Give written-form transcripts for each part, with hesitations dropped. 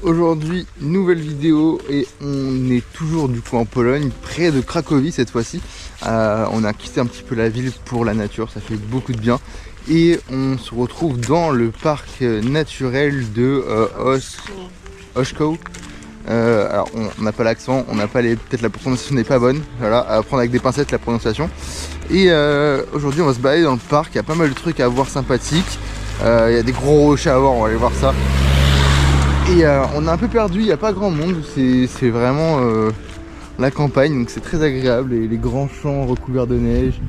Aujourd'hui, nouvelle vidéo et on est toujours du coup en Pologne, près de Cracovie cette fois-ci. On a quitté un petit peu la ville pour la nature, ça fait beaucoup de bien. Et on se retrouve dans le parc naturel de Ośko. Alors on n'a pas l'accent, on n'a pas peut-être la prononciation n'est pas bonne, voilà, à prendre avec des pincettes la prononciation. Et aujourd'hui on va se balader dans le parc, il y a pas mal de trucs à voir sympathiques. Il y a des gros rochers à voir, on va aller voir ça. Et on est un peu perdu, il n'y a pas grand monde, c'est vraiment la campagne, donc c'est très agréable. Et les grands champs recouverts de neige,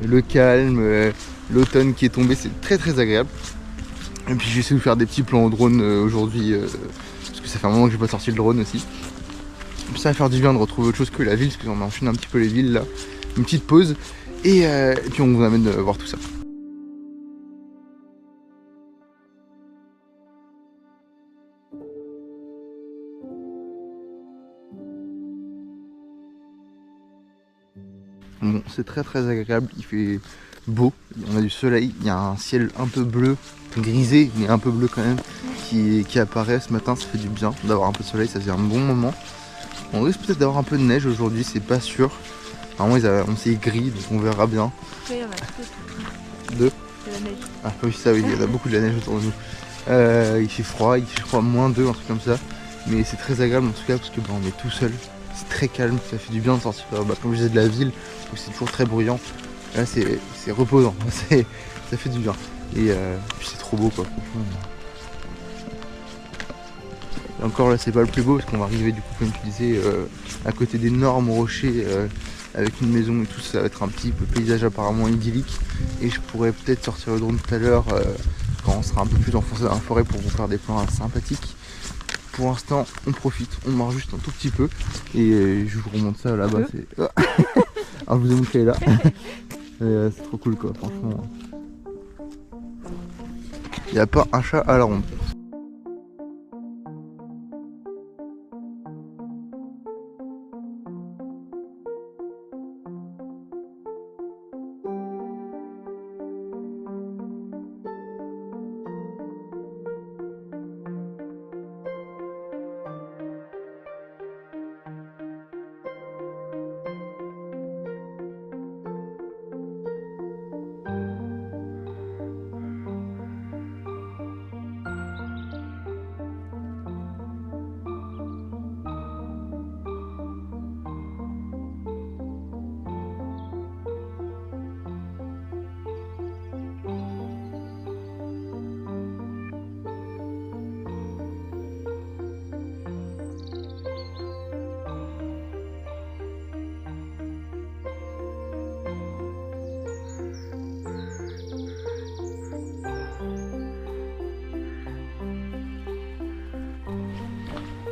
le calme, l'automne qui est tombé, c'est très très agréable. Et puis j'essaie de vous faire des petits plans au drone aujourd'hui, parce que ça fait un moment que j'ai pas sorti le drone aussi. Et puis ça va faire du bien de retrouver autre chose que la ville, parce qu'on enchaîne un petit peu les villes là. Une petite pause, et puis on vous amène voir tout ça. Bon, c'est très très agréable, il fait beau, on a du soleil, il y a un ciel un peu bleu, grisé, mais un peu bleu quand même, qui apparaît ce matin, ça fait du bien d'avoir un peu de soleil, ça faisait un bon moment. On risque peut-être d'avoir un peu de neige aujourd'hui, c'est pas sûr. Normalement on s'est gris, donc on verra bien. Oui, il y en a Deux. de la neige. Ah oui, ça oui, il y a beaucoup de la neige autour de nous. Il fait froid, il fait je crois -2, un truc comme ça. Mais c'est très agréable en tout cas parce que on est tout seul. C'est très calme, ça fait du bien de sortir comme je disais de la ville où c'est toujours très bruyant. Là c'est reposant, ça fait du bien. Et puis c'est trop beau quoi, franchement. Et encore là c'est pas le plus beau parce qu'on va arriver du coup comme tu disais à côté d'énormes rochers avec une maison et tout, ça va être un petit peu paysage apparemment idyllique. Et je pourrais peut-être sortir le drone tout à l'heure quand on sera un peu plus enfoncé dans la forêt pour vous faire des plans sympathiques. Pour l'instant on profite, on marche juste un tout petit peu et je vous remonte ça là-bas. Alors je vous ai montré là. C'est trop cool quoi, franchement. Il n'y a pas un chat à la ronde.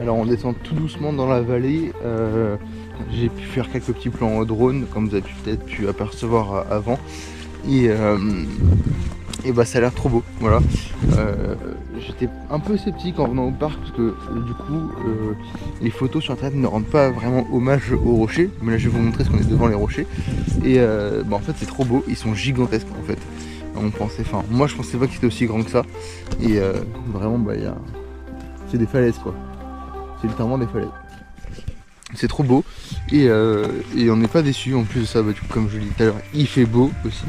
Alors on descend tout doucement dans la vallée, j'ai pu faire quelques petits plans au drone comme vous avez peut-être pu apercevoir avant et bah ça a l'air trop beau, voilà. J'étais un peu sceptique en venant au parc parce que du coup les photos sur internet ne rendent pas vraiment hommage aux rochers, mais là je vais vous montrer ce qu'on est devant les rochers et bah en fait c'est trop beau, ils sont gigantesques en fait. Moi je pensais pas qu'ils étaient aussi grands que ça et vraiment bah c'est des falaises quoi. C'est littéralement des falaises. C'est trop beau et on n'est pas déçu en plus de ça, bah, du coup, comme je l'ai dit tout à l'heure, il fait beau aussi.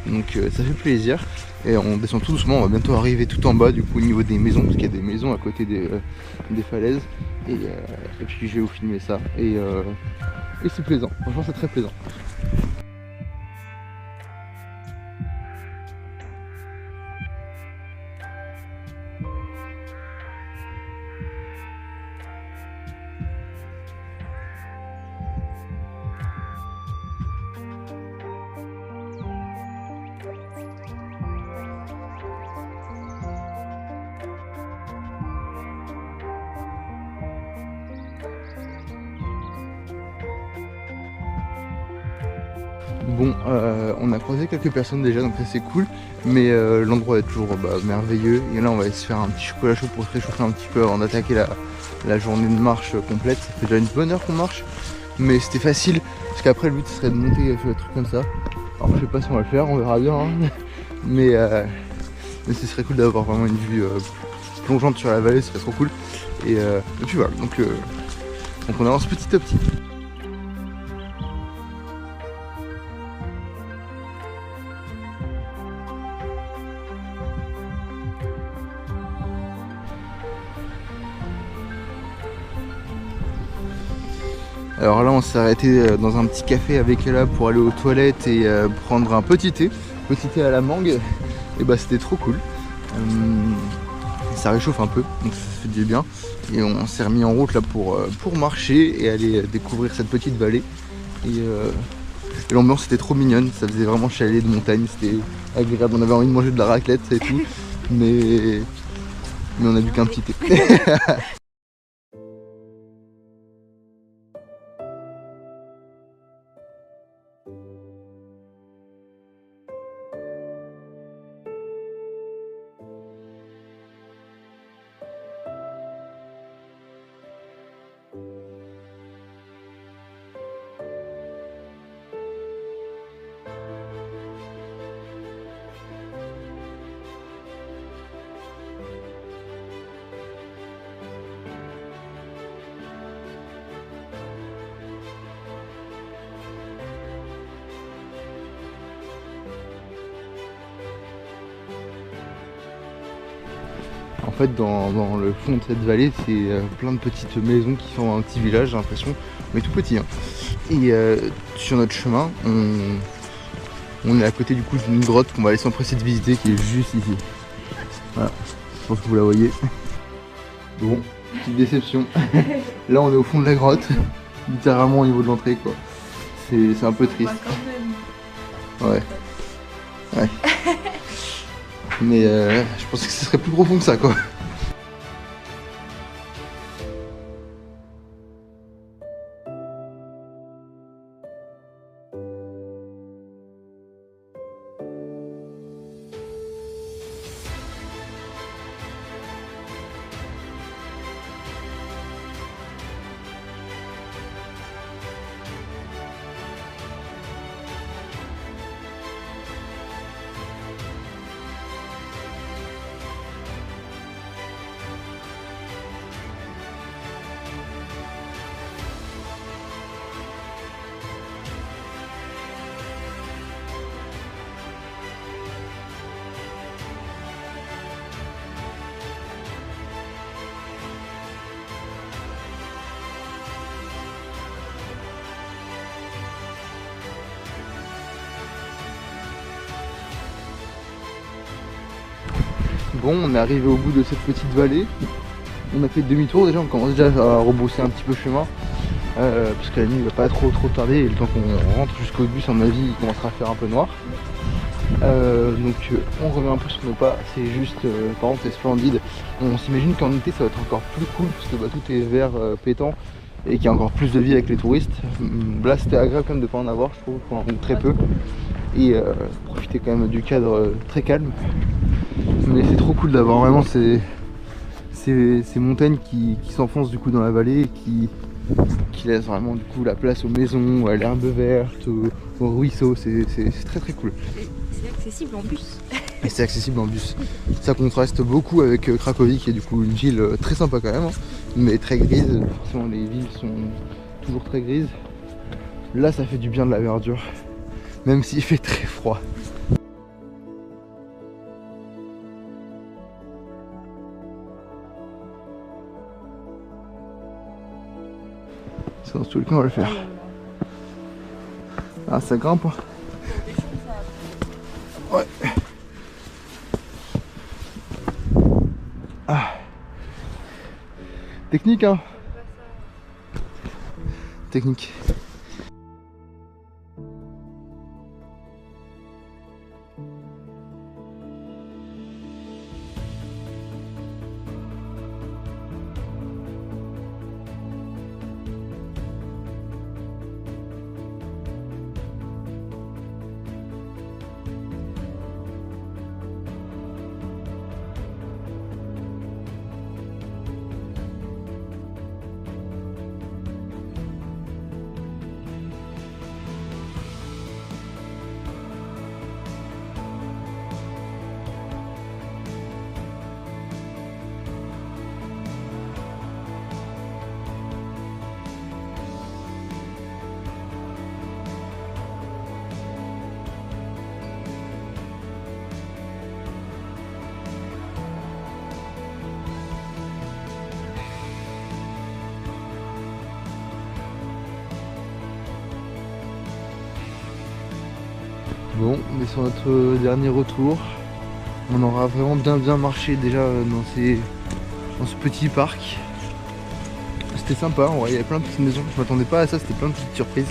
Donc ça fait plaisir. Et on descend tout doucement, on va bientôt arriver tout en bas du coup au niveau des maisons, parce qu'il y a des maisons à côté des falaises. Et puis je vais vous filmer ça. Et c'est plaisant, franchement c'est très plaisant. Bon, on a croisé quelques personnes déjà, donc ça c'est cool, mais l'endroit est toujours merveilleux. Et là on va aller se faire un petit chocolat chaud pour se réchauffer un petit peu avant d'attaquer la journée de marche complète. Ça fait déjà une bonne heure qu'on marche, mais c'était facile, parce qu'après le but ce serait de monter sur des trucs comme ça. Alors je sais pas si on va le faire, on verra bien, hein. mais ce serait cool d'avoir vraiment une vue plongeante sur la vallée, ce serait trop cool. Et puis voilà, donc on avance petit à petit. Alors là on s'est arrêté dans un petit café avec Ella pour aller aux toilettes et prendre un petit thé à la mangue. Et bah c'était trop cool. Ça réchauffe un peu, donc ça fait du bien. Et on s'est remis en route là pour marcher et aller découvrir cette petite vallée. Et l'ambiance était trop mignonne, ça faisait vraiment chalet de montagne, c'était agréable, on avait envie de manger de la raclette et tout. mais on a bu qu'un petit thé. En fait, dans le fond de cette vallée, c'est plein de petites maisons qui sont un petit village, j'ai l'impression, mais tout petit. Hein. Et sur notre chemin, on est à côté du coup d'une grotte qu'on va aller s'empresser de visiter, qui est juste ici. Voilà, je pense que vous la voyez. Bon, petite déception. Là, on est au fond de la grotte, littéralement au niveau de l'entrée, quoi. C'est un peu triste. Ouais. Ouais. Mais je pensais que ce serait plus profond que ça, quoi. Bon, on est arrivé au bout de cette petite vallée. On a fait demi-tour déjà, on commence déjà à rebrousser un petit peu chemin. Parce que la nuit va pas trop tarder et le temps qu'on rentre jusqu'au bus, à mon avis, il commencera à faire un peu noir. Donc on revient un peu sur nos pas, c'est juste, par contre c'est splendide. On s'imagine qu'en été ça va être encore plus cool parce que bah, tout est vert pétant et qu'il y a encore plus de vie avec les touristes. Là c'était agréable quand même de ne pas en avoir, je trouve, enfin, ou très peu. Et profiter quand même du cadre très calme. Mais c'est trop cool d'avoir vraiment ces montagnes qui s'enfoncent du coup dans la vallée et qui laissent vraiment du coup la place aux maisons, à l'herbe verte, aux ruisseaux, c'est très cool. C'est accessible en bus. Et c'est accessible en bus. Ça contraste beaucoup avec Cracovie qui est du coup une ville très sympa quand même, hein, mais très grise. Forcément les villes sont toujours très grises. Là ça fait du bien de la verdure, même s'il fait très froid. Dans tous les cas on va le faire. Ah ça grimpe. Ouais. Ah. Technique hein. Technique. Bon, on est sur notre dernier retour. On aura vraiment bien marché déjà dans ce petit parc. C'était sympa, en vrai, il y avait plein de petites maisons. Je m'attendais pas à ça, c'était plein de petites surprises.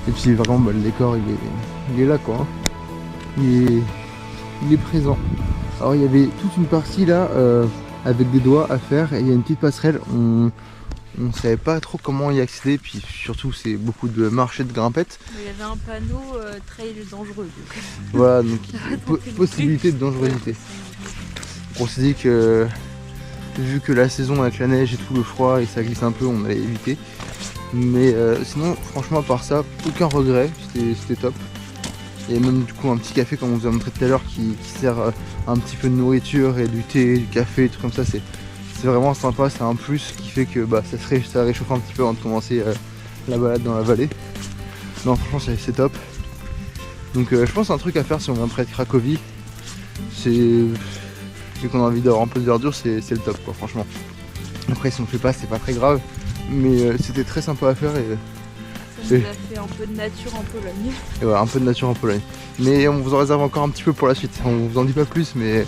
Et puis vraiment le décor il est là quoi. Il est présent. Alors il y avait toute une partie là avec des doigts à faire et il y a une petite passerelle. On savait pas trop comment y accéder, puis surtout c'est beaucoup de marches et de grimpettes. Il y avait un panneau trail dangereux. Voilà, donc possibilité de dangerosité. On s'est dit que vu que la saison avec la neige et tout le froid et ça glisse un peu, on allait éviter. Mais sinon franchement à part ça, aucun regret, c'était top. Il y a même du coup un petit café comme on vous a montré tout à l'heure qui sert un petit peu de nourriture et du thé, du café, des trucs comme ça. C'est vraiment sympa, c'est un plus qui fait que ça réchauffe un petit peu avant de commencer la balade dans la vallée. Non franchement c'est top. Donc je pense que c'est un truc à faire si on vient près de Cracovie. Vu qu'on a envie d'avoir un peu de verdure, c'est le top quoi franchement. Après si on le fait pas c'est pas très grave. Mais c'était très sympa à faire et ça nous a fait un peu de nature en Pologne. Et voilà, un peu de nature en Pologne. Mais on vous en réserve encore un petit peu pour la suite. On vous en dit pas plus mais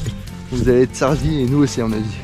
vous allez être servis et nous aussi à mon avis.